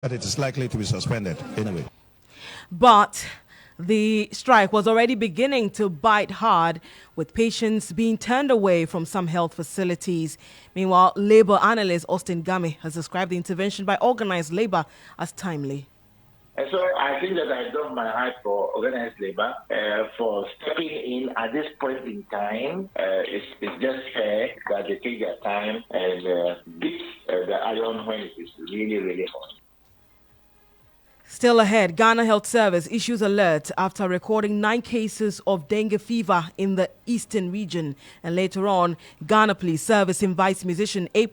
But it is likely to be suspended anyway. But the strike was already beginning to bite hard, with patients being turned away from some health facilities. Meanwhile, labor analyst Austin Game has described the intervention by organized labor as timely. And so I think that I love my heart for organized labor for stepping in at this point in time. It's just fair that they take their time and beat the iron when it is really, really hot. Still ahead, Ghana Health Service issues alert after recording 9 cases of dengue fever in the eastern region. And later on, Ghana Police Service invites musician A+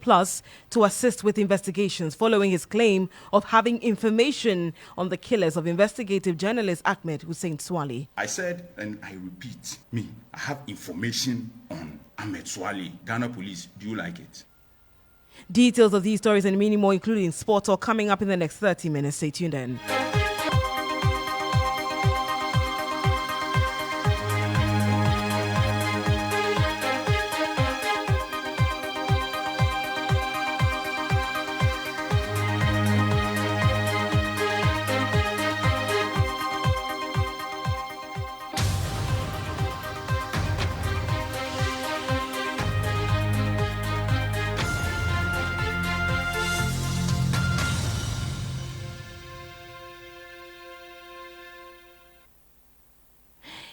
to assist with investigations following his claim of having information on the killers of investigative journalist Ahmed Hussein Swali. I said, and I repeat, I have information on Ahmed Swali. Ghana Police, do you like it? Details of these stories and many more, including sport talk, coming up in the next 30 minutes. Stay tuned in.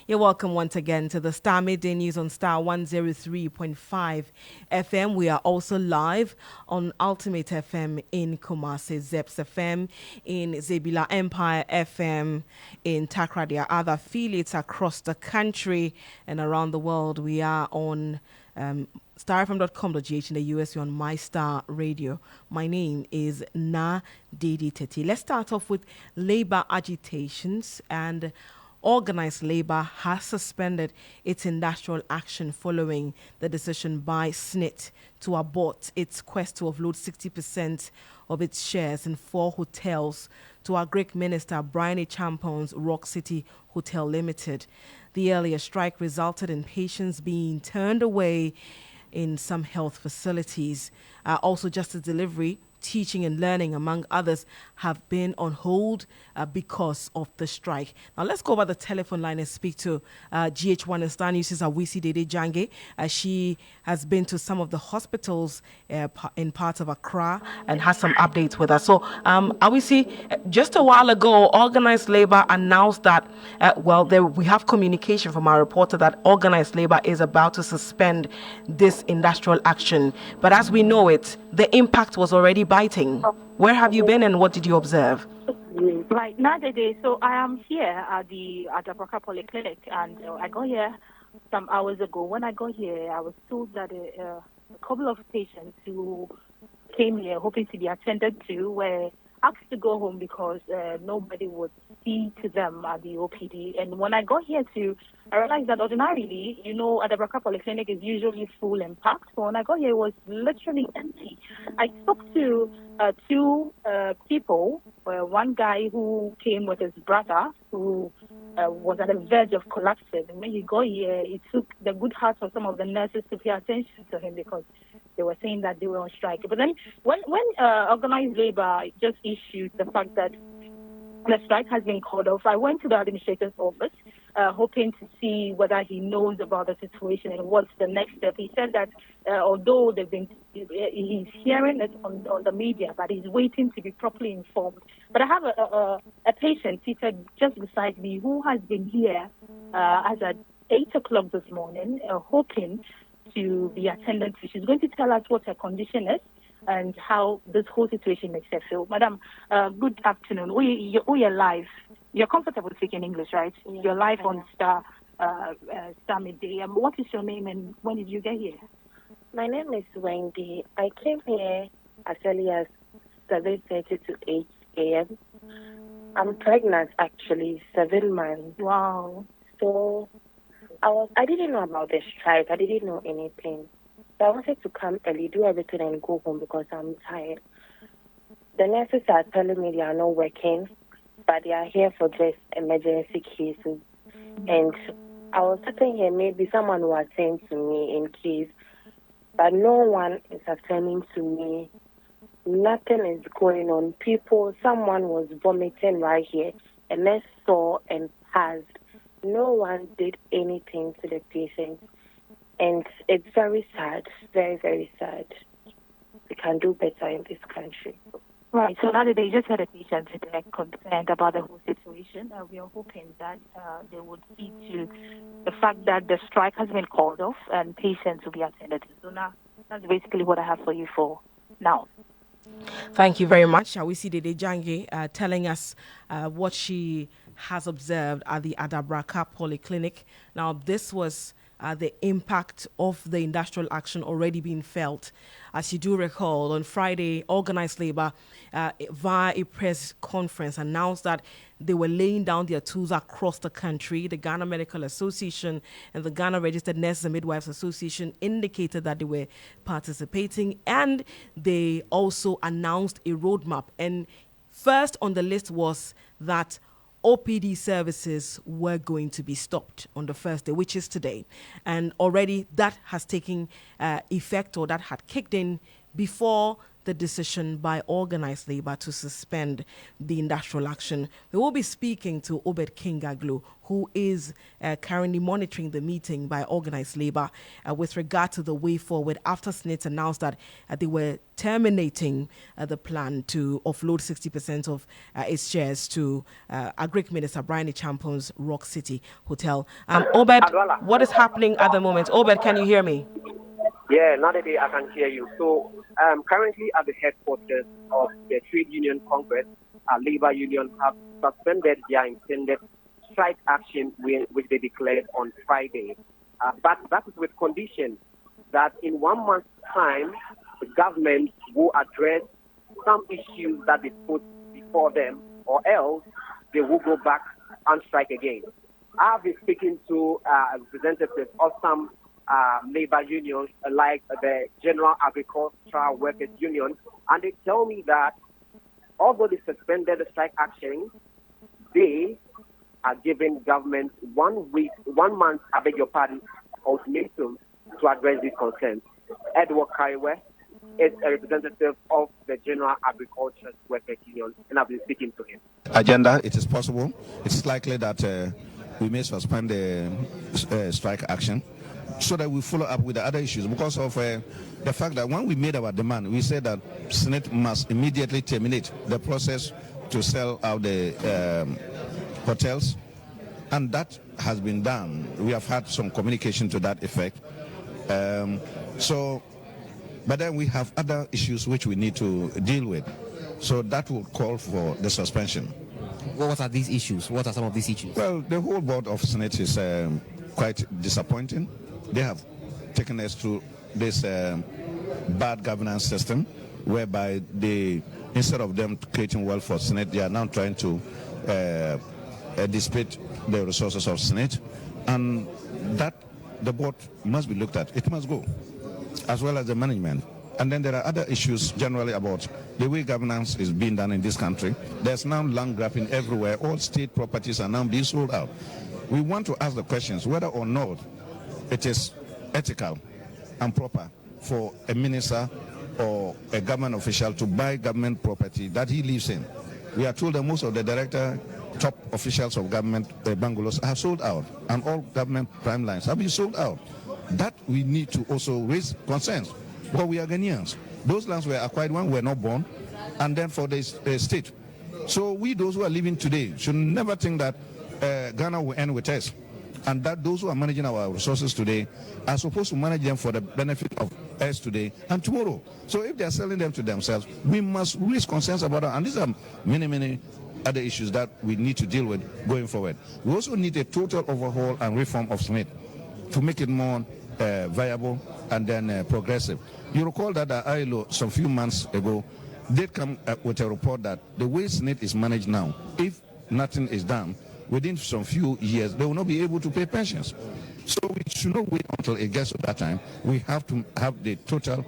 You're welcome once again to the Star Midday News on Star 103.5 FM. We are also live on Ultimate FM in Kumasi, Zeps FM in Zebila Empire FM in Takrady, other affiliates across the country and around the world. We are on starfm.com.gh in the US. You're on My Star Radio. My name is Dedei Tettey. Let's start off with labor agitations. And organized labor has suspended its industrial action following the decision by SNIT to abort its quest to offload 60% of its shares in 4 hotels to our Greek minister Brian Champon's Rock City Hotel Limited. The earlier strike resulted in patients being turned away in some health facilities. Also, justice delivery, teaching and learning, among others, have been on hold because of the strike. Now, let's go over the telephone line and speak to GH1 and Star News' Awisi Dedei Jange. She has been to some of the hospitals in parts of Accra and has some updates with us. So, Awisi, just a while ago, organized labor announced that, we have communication from our reporter that organized labor is about to suspend this industrial action. But as we know it, the impact was already biting. Where have you been and what did you observe? Right, now Dedei, so I am here at the Broca Polyclinic, and I got here some hours ago. When I got here, I was told that a couple of patients who came here hoping to be attended to were asked to go home because nobody would see to them at the OPD. And when I got here too, I realized that ordinarily, at the Broca Polyclinic is usually full and packed. So when I got here, it was literally empty. I spoke to 2 people. One guy who came with his brother who was at the verge of collapsing. And when he got here, it took the good heart of some of the nurses to pay attention to him because they were saying that they were on strike. But then when organized labor just issued the fact that the strike has been called off, I went to the administrator's office hoping to see whether he knows about the situation and what's the next step. He said that although he's hearing it on the media, but he's waiting to be properly informed. But I have a patient seated just beside me who has been here as at 8 o'clock this morning, hoping to be attended to. She's going to tell us what her condition is and how this whole situation makes her feel. Madam, good afternoon. We are live. You're comfortable speaking English, right? Yeah. You're live on Star Midday. What is your name and when did you get here? My name is Wendy. I came here as early as 7:30 to 8 a.m. I'm pregnant, actually, 7 months. Wow. So I didn't know about the strike. I didn't know anything. So I wanted to come early, do everything and go home because I'm tired. The nurses are telling me they are not working, but they are here for just emergency cases. And I was sitting here, maybe someone will attend to me in case, but no one is attending to me. Nothing is going on. Someone was vomiting right here, and they saw and passed. No one did anything to the patient, and it's very sad, very, very sad. We can do better in this country. Right. So now that they just had a patient today concerned about the whole situation, we are hoping that they would see to the fact that the strike has been called off and patients will be attended to. So now that's basically what I have for you for now. Thank you very much. We see Dedei Jange telling us what she has observed at the Adabraka Polyclinic. Now, this was the impact of the industrial action already being felt. As you do recall, on Friday, organized labor, via a press conference, announced that they were laying down their tools across the country. The Ghana Medical Association and the Ghana Registered Nurses and Midwives Association indicated that they were participating, and they also announced a roadmap. And first on the list was that OPD services were going to be stopped on the first day, which is today. And already that has taken effect, or that had kicked in before the decision by organized labor to suspend the industrial action. We will be speaking to Obed Kingaglu, who is currently monitoring the meeting by organized labor with regard to the way forward after SNIT announced that they were terminating the plan to offload 60% of its shares to Agric Minister Brian Champon's Rock City Hotel. Obed, what is happening at the moment? Obed, can you hear me? Yeah, now that I can hear you. So currently at the headquarters of the Trade Union Congress, labor union have suspended their intended strike action which they declared on Friday. But that is with condition that in 1 month's time, the government will address some issues that they put before them, or else they will go back and strike again. I've been speaking to representatives of some labor unions like the General Agricultural Workers Union, and they tell me that although they suspended the strike action, they are giving government 1 month, I beg your pardon, ultimatum to address these concerns. Edward Kaiwe is a representative of the General Agricultural Workers Union, and I've been speaking to him. Agenda, it is possible. It is likely that we may suspend the strike action so that we follow up with the other issues, because of the fact that when we made our demand, we said that Senate must immediately terminate the process to sell out the hotels, and that has been done. We have had some communication to that effect. But then we have other issues which we need to deal with. So that will call for the suspension. What are these issues? What are some of these issues? Well, the whole board of Senate is quite disappointing. They have taken us through this bad governance system, whereby they, instead of them creating wealth for Senate, they are now trying to dissipate the resources of Senate, and that the board must be looked at. It must go, as well as the management. And then there are other issues generally about the way governance is being done in this country. There's now land grabbing everywhere. All state properties are now being sold out. We want to ask the questions whether or not it is ethical and proper for a minister or a government official to buy government property that he lives in. We are told that most of the top officials of government bungalows are sold out, and all government prime lines have been sold out. That we need to also raise concerns. But we are Ghanaians. Those lands were acquired when we were not born, and then for the state. So we, those who are living today, should never think that Ghana will end with us, and that those who are managing our resources today are supposed to manage them for the benefit of us today and tomorrow. So if they are selling them to themselves, we must raise concerns about that. And these are many, many other issues that we need to deal with going forward. We also need a total overhaul and reform of SMIT to make it more viable and then progressive. You recall that the ILO some few months ago did come with a report that the way SNIT is managed now, if nothing is done, within some few years, they will not be able to pay pensions. So we should not wait until it gets to that time. We have to have the total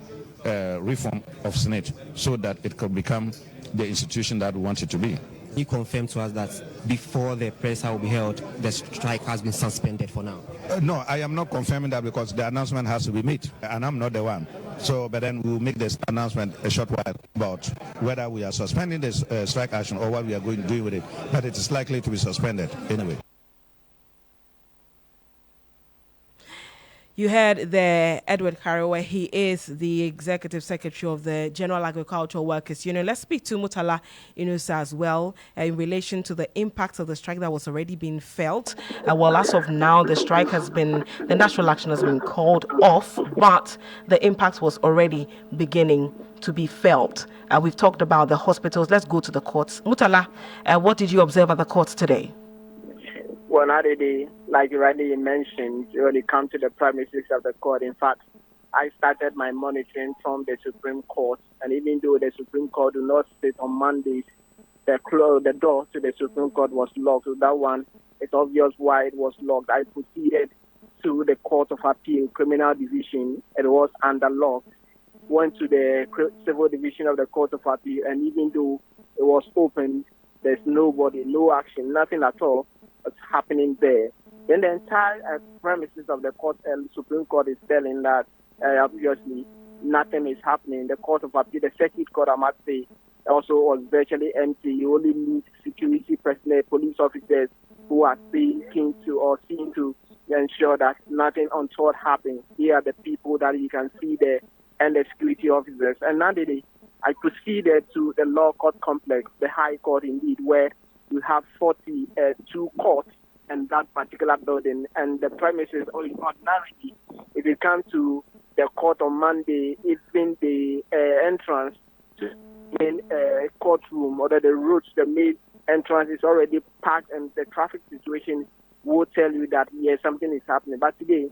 reform of SNIT so that it could become the institution that we want it to be. You confirm to us that before the press will be held, the strike has been suspended for now? No, I am not confirming that because the announcement has to be made, and I'm not the one. So, but then we'll make this announcement a short while about whether we are suspending this strike action or what we are going to do with it. But it is likely to be suspended anyway. You heard there Edward Karewa. He is the Executive Secretary of the General Agricultural Workers Union. Let's speak to Murtala Inusa as well in relation to the impact of the strike that was already being felt. Well, as of now, the national action has been called off, but the impact was already beginning to be felt. We've talked about the hospitals. Let's go to the courts. Murtala, what did you observe at the courts today? Well, not today, like you rightly mentioned, when it comes to the premises of the court. In fact, I started my monitoring from the Supreme Court, and even though the Supreme Court do not sit on Mondays, the door to the Supreme Court was locked. So that one, it's obvious why it was locked. I proceeded to the Court of Appeal, Criminal Division. It was under lock. Went to the Civil Division of the Court of Appeal, and even though it was open, there's nobody, no action, nothing at all happening there. Then the entire premises of the court and Supreme Court is telling that obviously nothing is happening. The Court of Appeal, the Circuit Court, I must say, also was virtually empty. You only need security personnel, police officers who are seeking to ensure that nothing untoward happens. Here are the people that you can see there and the security officers. And now I proceeded to the law court complex, the High Court indeed, where we have 42 courts in that particular building, and the premises ordinarily, if you come to the court on Monday, even the entrance to the main courtroom or the roads, the main entrance is already packed, and the traffic situation will tell you that yes, something is happening. But today,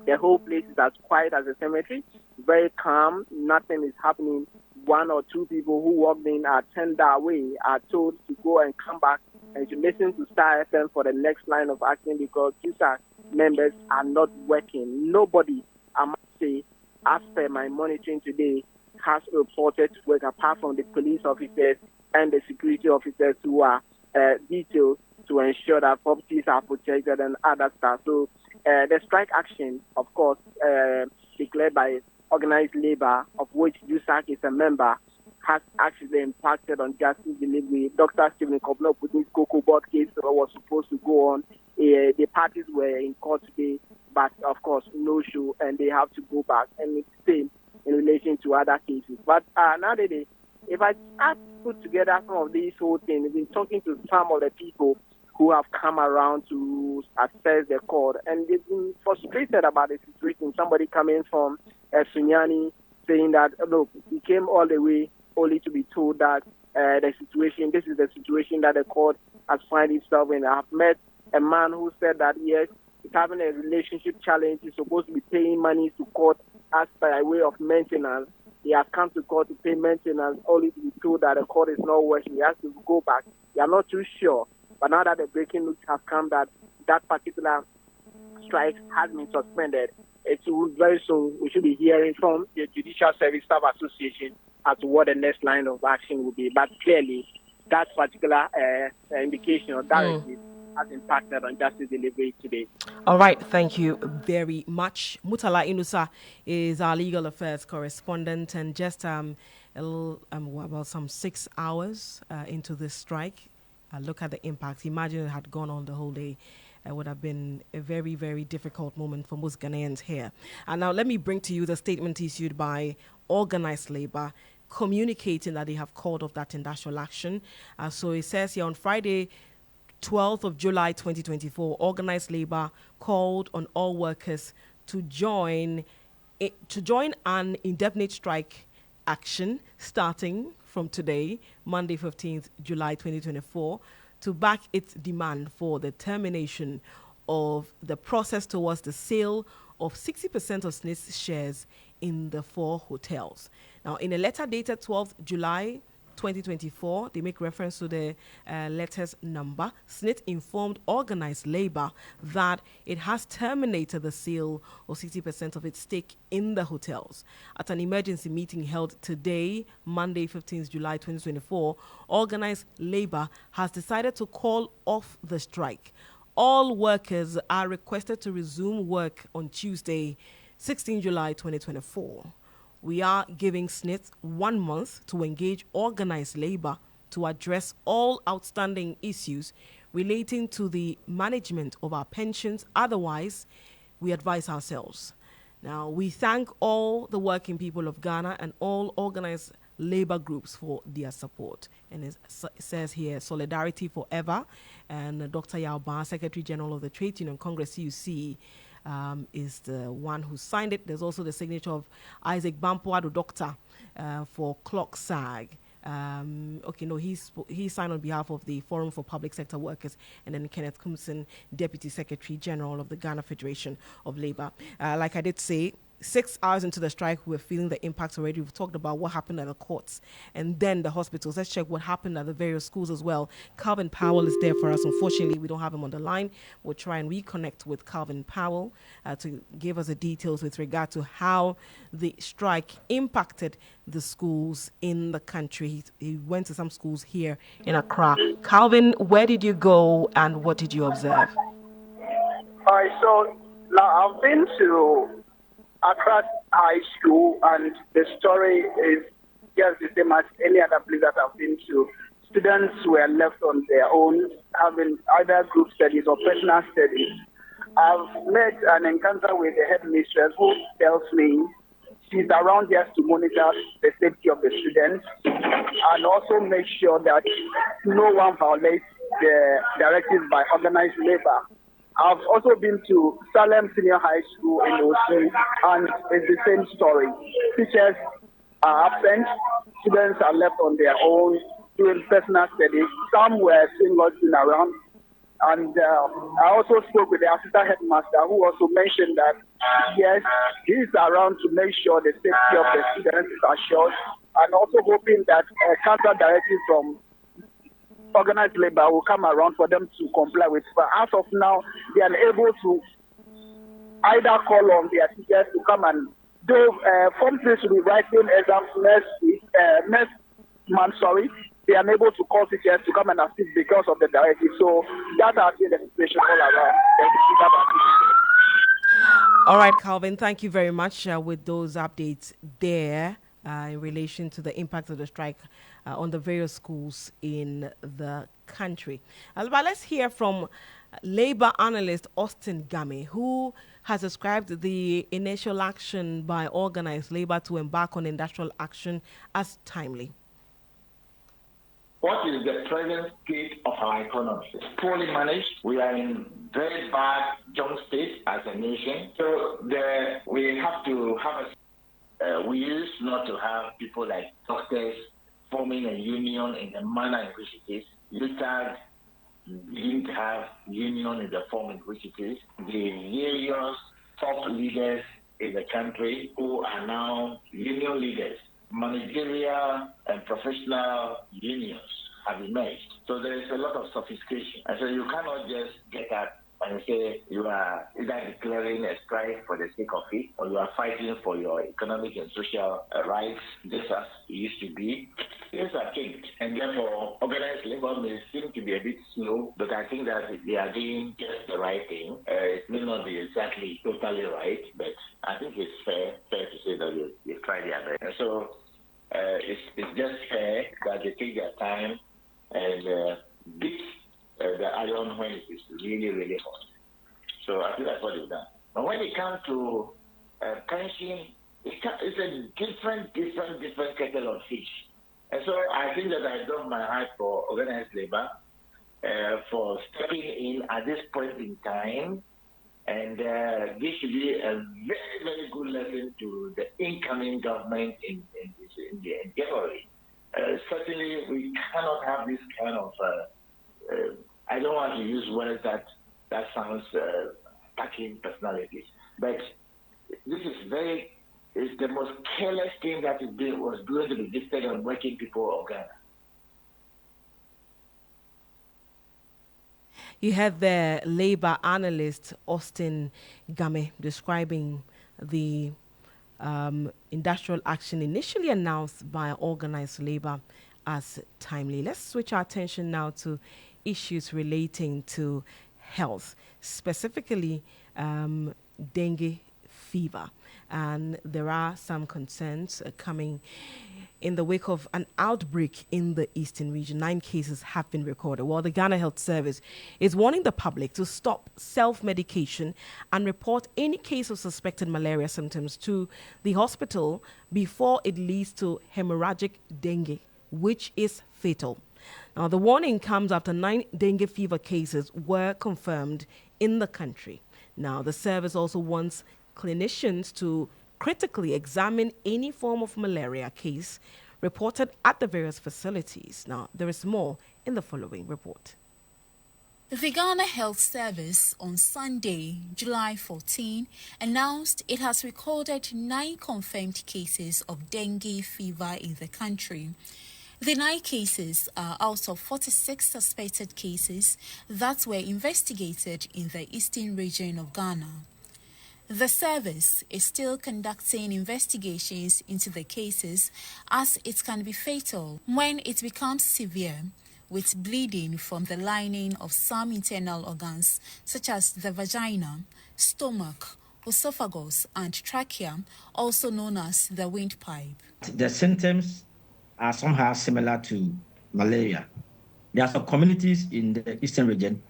the whole place is as quiet as a cemetery, very calm, nothing is happening. One or two people who walked in are turned away, are told to go and come back and to listen to Starr FM for the next line of action because USAC members are not working. Nobody, I must say, as per my monitoring today, has reported to work apart from the police officers and the security officers who are detailed to ensure that properties are protected and other stuff. So the strike action, of course, declared by organized labor, of which USAC is a member, has actually impacted on justice delivery. Dr. Stephen Kobler put this Cocoa Board case that was supposed to go on. The parties were in court today, but of course, no show, and they have to go back. And it's the same in relation to other cases. But nowadays, if I put together some of these whole things, I've been talking to some of the people who have come around to assess the court, and they've been frustrated about the situation. Somebody coming from Sunyani saying that, look, he came all the way only to be told that this is the situation that the court has found itself in. I've met a man who said that, yes, he's having a relationship challenge. He's supposed to be paying money to court as by way of maintenance. He has come to court to pay maintenance only to be told that the court is not working. He has to go back. They are not too sure. But now that the breaking news has come that particular strike has been suspended, it will very soon we should be hearing from the Judicial Service Staff Association as to what the next line of action will be. But clearly, that particular indication or directive has impacted on justice delivery today. All right, thank you very much. Murtala Inusa is our legal affairs correspondent, and just about some 6 hours into this strike, look at the impact. Imagine it had gone on the whole day. It would have been a very, very difficult moment for most Ghanaians here. And now let me bring to you the statement issued by organized labor communicating that they have called off that industrial action. So it says here on Friday, 12th of July 2024, organized labor called on all workers to join an indefinite strike action starting from today, Monday 15th July 2024, to back its demand for the termination of the process towards the sale of 60% of SNIT's shares in the 4 hotels. Now, in a letter dated 12th July 2024. They make reference to the letters number. SNIT informed organized labor that it has terminated the sale of 60% of its stake in the hotels. At an emergency meeting held today, Monday, 15th July 2024, organized labor has decided to call off the strike. All workers are requested to resume work on Tuesday, 16 July 2024. We are giving SNIT 1 month to engage organized labor to address all outstanding issues relating to the management of our pensions. Otherwise, we advise ourselves. Now, we thank all the working people of Ghana and all organized labor groups for their support. And it says here, solidarity forever. And Dr. Yao Ba, Secretary General of the Trade Union Congress, CUC, is the one who signed it. There's also the signature of Isaac Bampoado, doctor, for Clock SAG. He signed on behalf of the Forum for Public Sector Workers, and then Kenneth Kumson, Deputy Secretary General of the Ghana Federation of Labour. Like I did say, 6 hours into the strike, we're feeling the impacts already. We've talked about what happened at the courts and then the hospitals. Let's check what happened at the various schools as well. Calvin Powell is there for us. Unfortunately, we don't have him on the line. We'll try and reconnect with Calvin Powell to give us the details with regard to how the strike impacted the schools in the country. He went to some schools here in Accra. Calvin, where did you go and what did you observe? All right, so now I've been to Accra High School, and the story is just the same as any other place that I've been to. Students were left on their own, having either group studies or personal studies. I've met an encounter with the headmistress who tells me she's around just to monitor the safety of the students and also make sure that no one violates the directives by organized labor. I've also been to Salem Senior High School in Osu, and it's the same story. Teachers are absent, students are left on their own doing personal studies. Some were still lodging around. And I also spoke with the assistant headmaster, who also mentioned that, yes, he's around to make sure the safety of the students is assured, and also hoping that a counter directive from organized labor will come around for them to comply with. But as of now, they are able to either call on their teachers to come and do form 3 to be writing exams next month. They are able to call teachers to come and assist because of the directive. So that has been the situation all around. All right, Calvin, thank you very much with those updates there in relation to the impact of the strike on the various schools in the country. But let's hear from Labour analyst Austin Game, who has described the initial action by organized labor to embark on industrial action as timely. What is the present state of our economy? It's poorly managed. We are in very bad junk state as a nation. So we have to have we used not to have people like doctors forming a union in the manner in which it is. Later, we didn't have union in the form in which it is. The various top leaders in the country who are now union leaders, managerial and professional unions have emerged. So there is a lot of sophistication. And so you cannot just get up and say you are either declaring a strike for the sake of it, or you are fighting for your economic and social rights, just as it used to be. Things are changed, and therefore organized labor may seem to be a bit slow, but I think that they are doing just the right thing. It may not be exactly totally right, but I think it's fair to say that they've tried their best. And so it's just fair that they take their time and beat the iron when it is really, really hot. So I think that's what they've done. But when it comes to pension, it's a different kettle of fish. And so I think that I got my heart for organized labor for stepping in at this point in time. And this should be a very, very good lesson to the incoming government in January. Certainly, we cannot have this kind of I don't want to use words that sounds attacking personalities, but this is the most careless thing that was going to be visited on working people of Ghana. You had the labor analyst Austin Game describing the industrial action initially announced by organized labor as timely. Let's switch our attention now to issues relating to health, specifically dengue fever. And there are some concerns coming in the wake of an outbreak in the eastern region. 9 cases have been recorded. While the Ghana Health Service is warning the public to stop self-medication and report any case of suspected malaria symptoms to the hospital before it leads to hemorrhagic dengue, which is fatal. Now, the warning comes after 9 dengue fever cases were confirmed in the country. Now, the service also wants clinicians to critically examine any form of malaria case reported at the various facilities. Now, there is more in the following report. The Ghana Health Service on Sunday, July 14, announced it has recorded 9 confirmed cases of dengue fever in the country. The 9 cases are out of 46 suspected cases that were investigated in the eastern region of Ghana. The service is still conducting investigations into the cases as it can be fatal when it becomes severe, with bleeding from the lining of some internal organs such as the vagina, stomach, esophagus and trachea, also known as the windpipe. The symptoms are somehow similar to malaria. There are some communities in the eastern region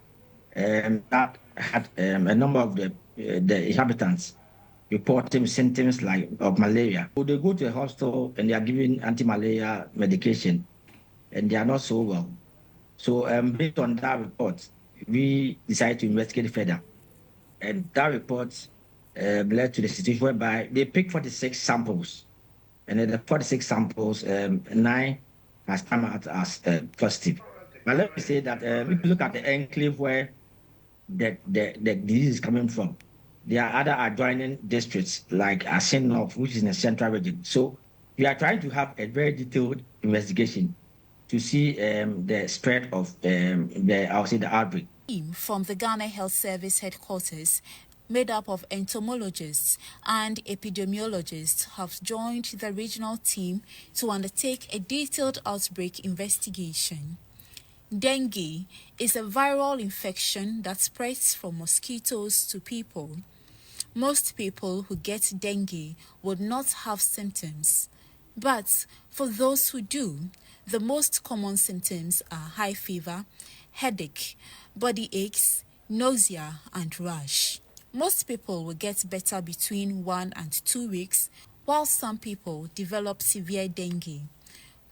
that had a number of the inhabitants reporting symptoms like of malaria. So they go to a hospital and they are given anti-malaria medication and they are not so well. So based on that report, we decided to investigate further. And that report led to the situation whereby they picked 46 samples. And in the 46 samples, 9 has come out as positive. But let me say that if you look at the enclave where the disease is coming from, there are other adjoining districts like Asin, which is in the central region. So we are trying to have a very detailed investigation to see the spread of the outbreak. From the Ghana Health Service headquarters, made up of entomologists and epidemiologists, have joined the regional team to undertake a detailed outbreak investigation. Dengue is a viral infection that spreads from mosquitoes to people. Most people who get dengue would not have symptoms, but for those who do, the most common symptoms are high fever, headache, body aches, nausea, and rash. Most people will get better between 1 and 2 weeks, while some people develop severe dengue,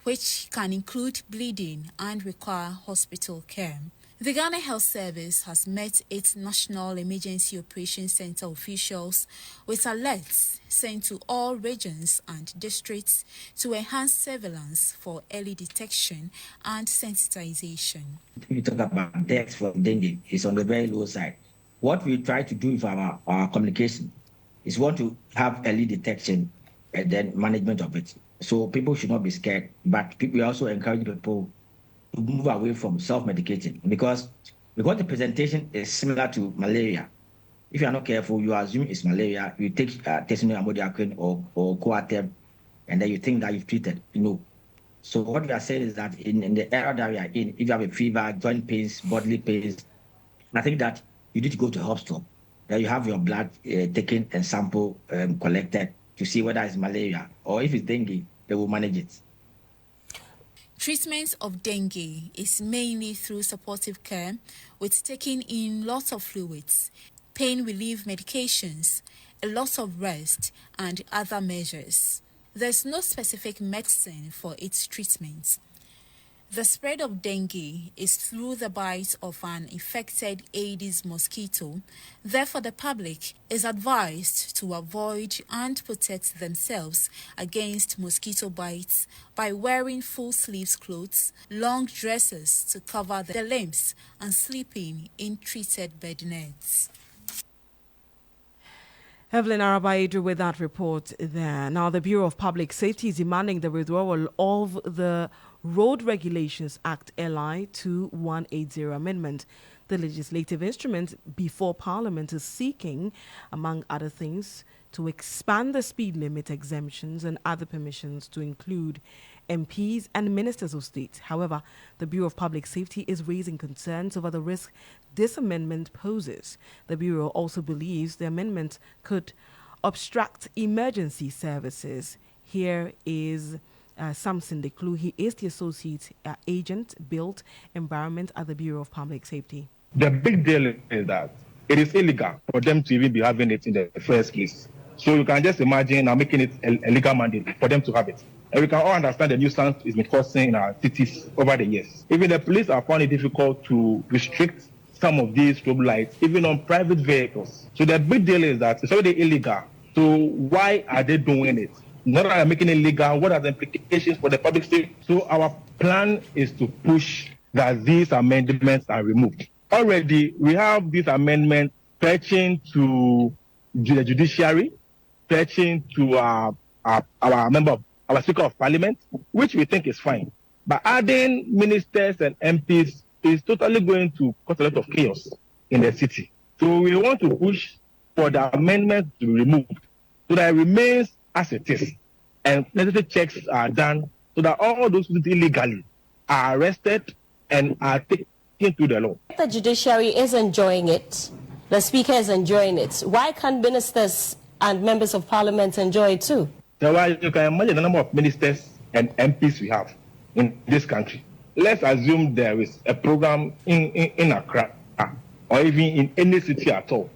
which can include bleeding and require hospital care. The Ghana Health Service has met its National Emergency Operations Center officials with alerts sent to all regions and districts to enhance surveillance for early detection and sensitization. We talk about deaths from dengue, it's on the very low side. What we try to do with our communication is want to have early detection and then management of it. So people should not be scared, but we also encourage people to move away from self-medicating because the presentation is similar to malaria. If you are not careful, you assume it's malaria, you take testimonial amodiaquine or Coartem, and then you think that you've treated. So what we are saying is that in the era that we are in, if you have a fever, joint pains, bodily pains, I think that you need to go to the hospital. Then you have your blood taken and sample collected to see whether it's malaria or if it's dengue, they will manage it. Treatment of dengue is mainly through supportive care with taking in lots of fluids, pain relief medications, a lot of rest, and other measures. There's no specific medicine for its treatment. The spread of dengue is through the bite of an infected Aedes mosquito. Therefore, the public is advised to avoid and protect themselves against mosquito bites by wearing full sleeves clothes, long dresses to cover the limbs, and sleeping in treated bed nets. Evelyn Arabaidu with that report there. Now, the Bureau of Public Safety is demanding the withdrawal of the Road Regulations Act LI 2180 amendment. The legislative instrument before Parliament is seeking, among other things, to expand the speed limit exemptions and other permissions to include MPs and ministers of state. However, the Bureau of Public Safety is raising concerns over the risk this amendment poses. The Bureau also believes the amendment could obstruct emergency services. Here is Samson Deklu. He is the Associate Agent, Built Environment at the Bureau of Public Safety. The big deal is that it is illegal for them to even be having it in the first place. So you can just imagine now making it a legal mandate for them to have it. And we can all understand the nuisance it's been causing in our cities over the years. Even the police have found it difficult to restrict some of these strobe lights, even on private vehicles. So the big deal is that it's already illegal. So why are they doing it? Not that they're making it legal, what are the implications for the public safety? So our plan is to push that these amendments are removed. Already, we have these amendments fetching to the judiciary, fetching to our Speaker of Parliament, which we think is fine. But adding ministers and MPs is totally going to cause a lot of chaos in the city. So we want to push for the amendment to be removed so that it remains as it is. And necessary checks are done so that all those who did illegally are arrested and are taken to the law. The judiciary is enjoying it. The Speaker is enjoying it. Why can't ministers and members of Parliament enjoy it too? So you can imagine the number of ministers and MPs we have in this country. Let's assume there is a program in Accra or even in any city at all,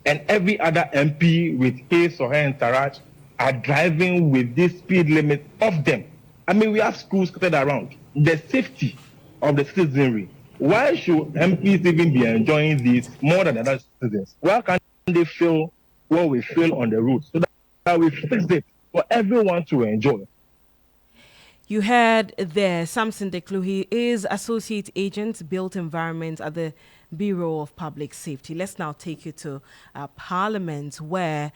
and every other MP with his or her entourage are driving with this speed limit of them. I mean, we have schools scattered around. The safety of the citizenry. Why should MPs even be enjoying this more than other citizens? Why can't they feel what we feel on the road so that we fix it for everyone to enjoy? You heard there Samson Deklu. He is Associate Agent, Built Environment at the Bureau of Public Safety. Let's now take you to Parliament, where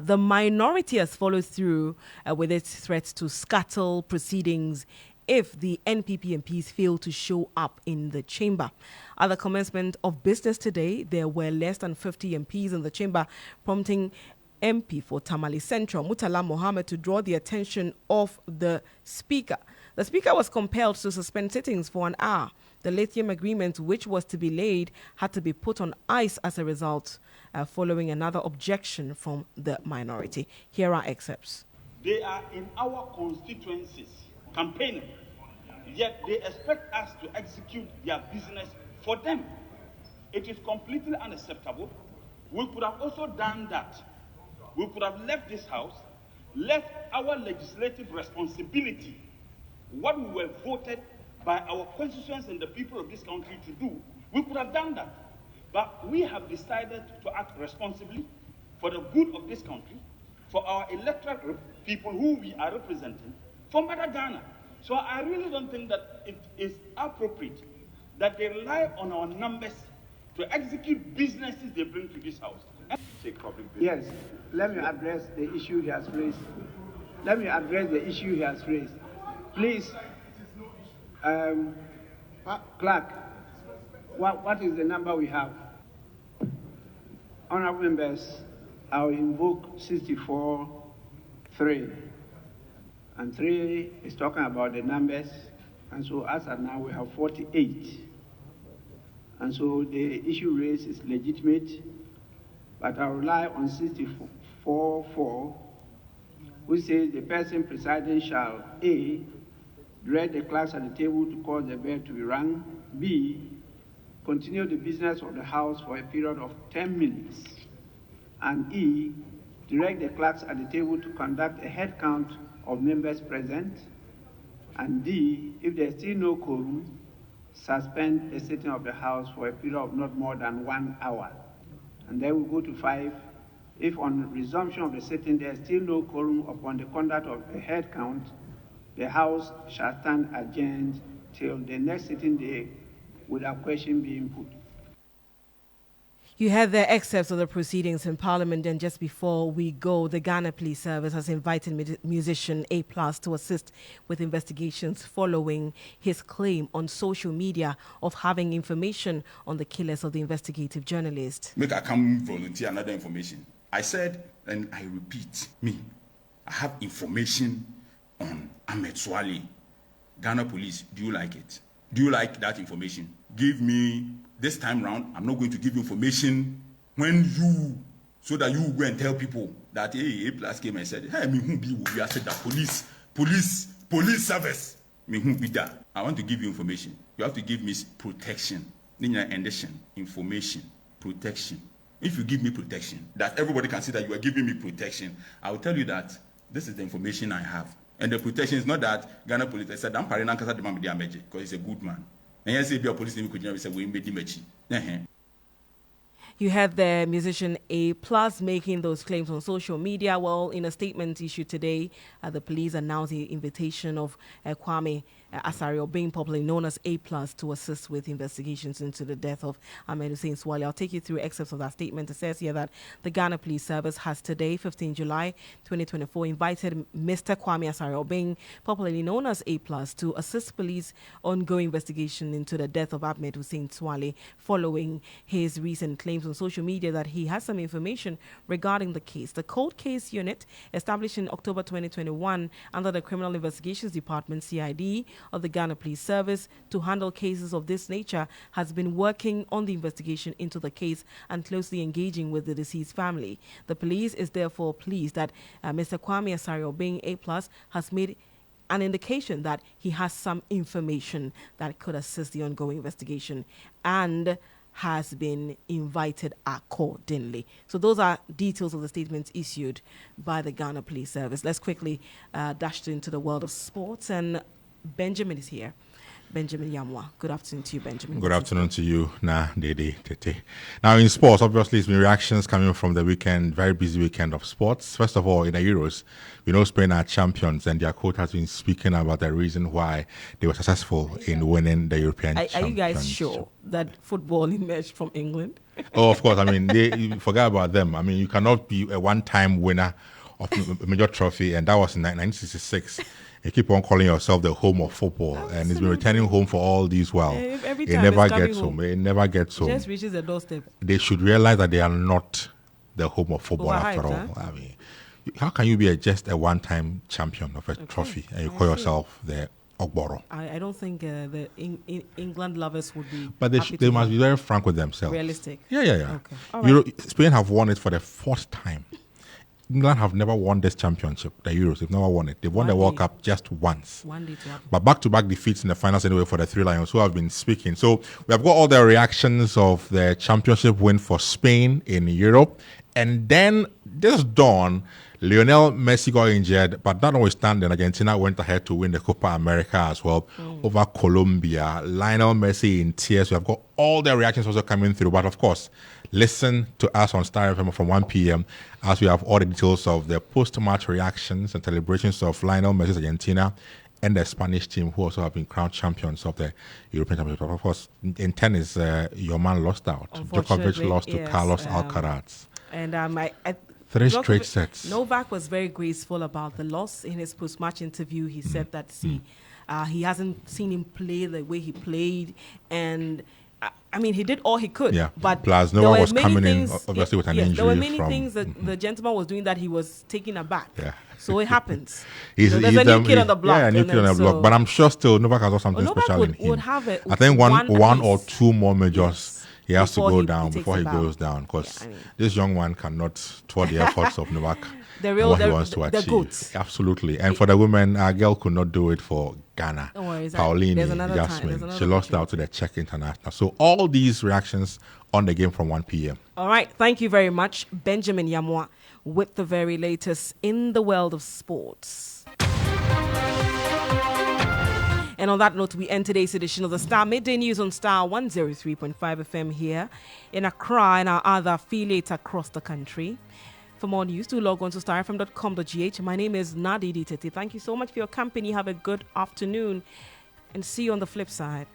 the minority has followed through with its threats to scuttle proceedings if the NPP MPs fail to show up in the chamber. At the commencement of business today, there were less than 50 MPs in the chamber, prompting MP for Tamale Central, Mutala Mohammed, to draw the attention of the Speaker. The Speaker was compelled to suspend sittings for an hour. The lithium agreement, which was to be laid, had to be put on ice as a result, following another objection from the minority. Here are excerpts. They are in our constituencies campaigning, yet they expect us to execute their business for them. It is completely unacceptable. We could have also done that. We could have left this house, left our legislative responsibility, what we were voted by our constituents and the people of this country to do. We could have done that. But we have decided to act responsibly for the good of this country, for our electorate people who we are representing, for Mother Ghana. So I really don't think that it is appropriate that they rely on our numbers to execute businesses they bring to this house. Yes, let me address the issue he has raised. Please, Clerk, what is the number we have? Honorable members, I will invoke 64-3. And 3 is talking about the numbers. And so as of now, we have 48. And so the issue raised is legitimate, but I rely on 64-4, which says the person presiding shall A, direct the clerks at the table to cause the bell to be rung, B, continue the business of the House for a period of 10 minutes, and E, direct the clerks at the table to conduct a head count of members present, and D, if there is still no quorum, suspend the sitting of the House for a period of not more than 1 hour. And then we go to 5. If on resumption of the sitting there is still no quorum upon the conduct of a head count, the House shall stand adjourned till the next sitting day without question being put. You had the excerpts of the proceedings in Parliament, and just before we go, the Ghana Police Service has invited musician A+ to assist with investigations following his claim on social media of having information on the killers of the investigative journalist. Make I come volunteer another information. I said, and I repeat, I have information on Ahmed Swale. Ghana Police, do you like it? Do you like that information? Give me. This time round, I'm not going to give information so that you go and tell people that, hey, A+ came and said, hey, me who be we are said that police service. Me who be that. I want to give you information. You have to give me protection. Information, protection. If you give me protection, that everybody can see that you are giving me protection, I will tell you that this is the information I have. And the protection is not that Ghana Police, I said, I'm Parinanka because he's a good man. And yes, if your police could say we made him. You had the musician A+ making those claims on social media. Well, in a statement issued today, the police announced the invitation of Kwame Asari, being popularly known as A+, to assist with investigations into the death of Ahmed Hussein Swale. I'll take you through excerpts of that statement. It says here that the Ghana Police Service has today, 15 July 2024, invited Mr. Kwame Asari, being popularly known as A+, to assist police ongoing investigation into the death of Ahmed Hussein Swale following his recent claims on social media that he has some information regarding the case. The Cold Case Unit, established in October 2021 under the Criminal Investigations Department, CID, of the Ghana Police Service to handle cases of this nature, has been working on the investigation into the case and closely engaging with the deceased family. The police is therefore pleased that Mr. Kwame Asari, being A+, has made an indication that he has some information that could assist the ongoing investigation and has been invited accordingly. So those are details of the statements issued by the Ghana Police Service. Let's quickly dash into the world of sports, and Benjamin is here. Benjamin Yamwa. Good afternoon to you, Benjamin. Good afternoon to you, Dedei, Tettey. Now, in sports, obviously, it's been reactions coming from the weekend, very busy weekend of sports. First of all, in the Euros, we know Spain are champions, and their coach has been speaking about the reason why they were successful in winning the European Championship. Are you guys sure that football emerged from England? Oh, of course. I mean, you forget about them. I mean, you cannot be a one-time winner of a major trophy, and that was in 1966. You keep on calling yourself the home of football. Absolutely. And it's been returning home for all these while. Every it time never gets home. It never gets home. It just reaches the doorstep. They should realize that they are not the home of football after all. Huh? I mean, how can you be just a one-time champion of a trophy and you call yourself the Ogboro? I don't think the England lovers would be. But they must be very frank with themselves. Realistic. Yeah. Okay. All right. Spain have won it for the fourth time. England have never won this championship, the Euros. They've never won it. They've won the World Cup just once. One day to happen. But back-to-back defeats in the finals anyway for the Three Lions, who have been speaking. So we have got all the reactions of the championship win for Spain in Europe. And then this dawn, Lionel Messi got injured, but that notwithstanding, Argentina went ahead to win the Copa America as well over Colombia. Lionel Messi in tears. We have got all the reactions also coming through. But of course, listen to us on Starr FM from 1 p.m. as we have all the details of the post-match reactions and celebrations of Lionel Messi's Argentina and the Spanish team, who also have been crowned champions of the European Championship. Of course, in tennis, your man lost out. Djokovic lost to Carlos Alcaraz. And 3 straight sets. Novak was very graceful about the loss. In his post-match interview, he said that, he hasn't seen him play the way he played, and I mean, he did all he could. Yeah. But plus, no one was coming in, obviously, with an injury. There were many things that the gentleman was doing that he was taken aback. Yeah. So it happens. There's a new kid on the block. Yeah, a new kid on the block. But I'm sure still Novak has got something special in him. Would have I think one or two more majors. He has to go down before he goes down, because this young one cannot thwart the efforts of Novak and what he wants to achieve. Absolutely. And for the women, our girl could not do it for Ghana. Pauline Jasmine. She lost out to the Czech international. So all these reactions on the game from 1 p.m. All right. Thank you very much, Benjamin Yamwa, with the very latest in the world of sports. And on that note, we end today's edition of the Star Midday News on Star 103.5 FM here in Accra and our other affiliates across the country. For more news, do log on to starfm.com.gh. My name is Dedei Tettey. Thank you so much for your company. Have a good afternoon and see you on the flip side.